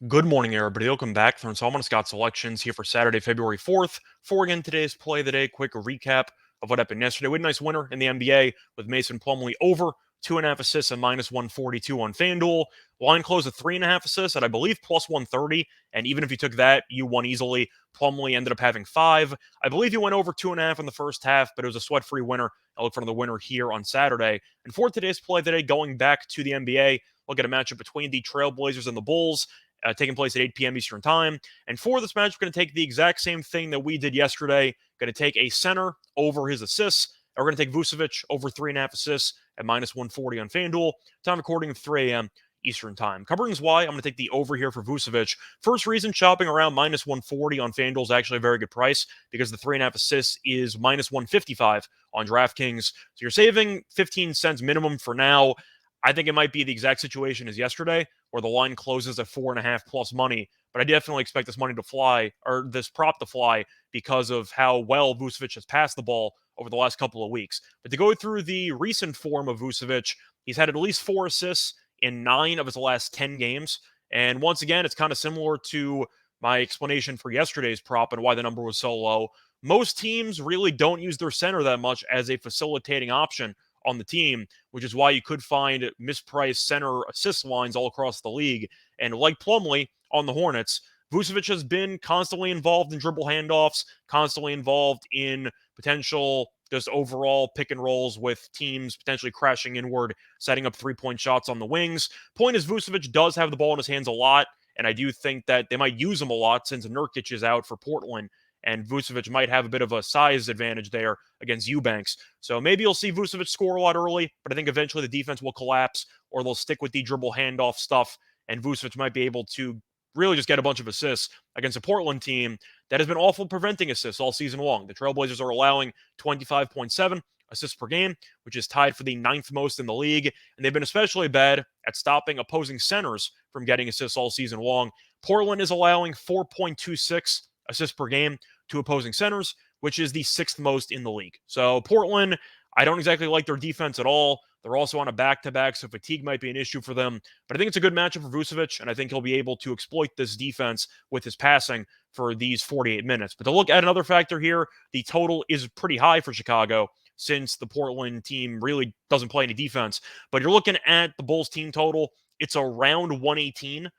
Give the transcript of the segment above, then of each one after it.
Good morning, everybody. Welcome back. Throwing Solomon Scott selections here for Saturday, February 4th. For again today's play of the day, quick recap of what happened yesterday. We had a nice winner in the NBA with Mason Plumlee over 2.5 assists and minus 142 on FanDuel. Line closed at 3.5 assists at I believe plus 130. And even if you took that, you won easily. Plumlee ended up having five. I believe he went over 2.5 in the first half, but it was a sweat-free winner. I look for the winner here on Saturday. And for today's play of the day, going back to the NBA, we'll get a matchup between the Trailblazers and the Bulls taking place at 8 p.m. Eastern Time. And for this match, we're going to take the exact same thing that we did yesterday. Going to take a center over his assists. And we're going to take Vucevic over 3.5 assists at minus 140 on FanDuel. Time recording of 3 a.m. Eastern Time. Covering is why I'm going to take the over here for Vucevic. First reason, shopping around minus 140 on FanDuel is actually a very good price because the 3.5 assists is minus 155 on DraftKings. So you're saving 15 cents minimum for now. I think it might be the exact situation as yesterday, where the line closes at 4.5 plus money. But I definitely expect this money to fly, or this prop to fly, because of how well Vucevic has passed the ball over the last couple of weeks. But to go through the recent form of Vucevic, he's had at least 4 assists in 9 of his last 10 games. And once again, it's kind of similar to my explanation for yesterday's prop and why the number was so low. Most teams really don't use their center that much as a facilitating option on the team, which is why you could find mispriced center assist lines all across the league. And like Plumlee on the Hornets, Vucevic has been constantly involved in dribble handoffs, constantly involved in potential just overall pick and rolls with teams potentially crashing inward, setting up 3-point shots on the wings. Point is, Vucevic does have the ball in his hands a lot, and I do think that they might use him a lot since Nurkic is out for Portland, and Vucevic might have a bit of a size advantage there against Eubanks. So maybe you'll see Vucevic score a lot early, but I think eventually the defense will collapse or they'll stick with the dribble handoff stuff, and Vucevic might be able to really just get a bunch of assists against a Portland team that has been awful preventing assists all season long. The Trailblazers are allowing 25.7 assists per game, which is tied for the ninth most in the league, and they've been especially bad at stopping opposing centers from getting assists all season long. Portland is allowing 4.26 assists per game to opposing centers, which is the sixth most in the league. So Portland, I don't exactly like their defense at all. They're also on a back-to-back, so fatigue might be an issue for them. But I think it's a good matchup for Vucevic, and I think he'll be able to exploit this defense with his passing for these 48 minutes. But to look at another factor here, the total is pretty high for Chicago since the Portland team really doesn't play any defense. But you're looking at the Bulls team total, it's around 118.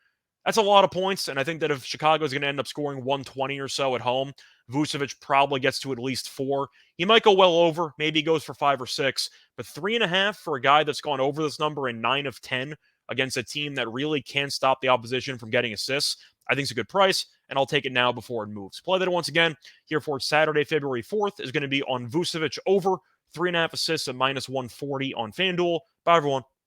That's a lot of points, and I think that if Chicago is going to end up scoring 120 or so at home, Vucevic probably gets to at least 4. He might go well over, maybe he goes for 5 or 6, but 3.5 for a guy that's gone over this number in 9 of 10 against a team that really can't stop the opposition from getting assists, I think it's a good price, and I'll take it now before it moves. Play that once again here for Saturday, February 4th is going to be on Vucevic over 3.5 assists at minus 140 on FanDuel. Bye, everyone.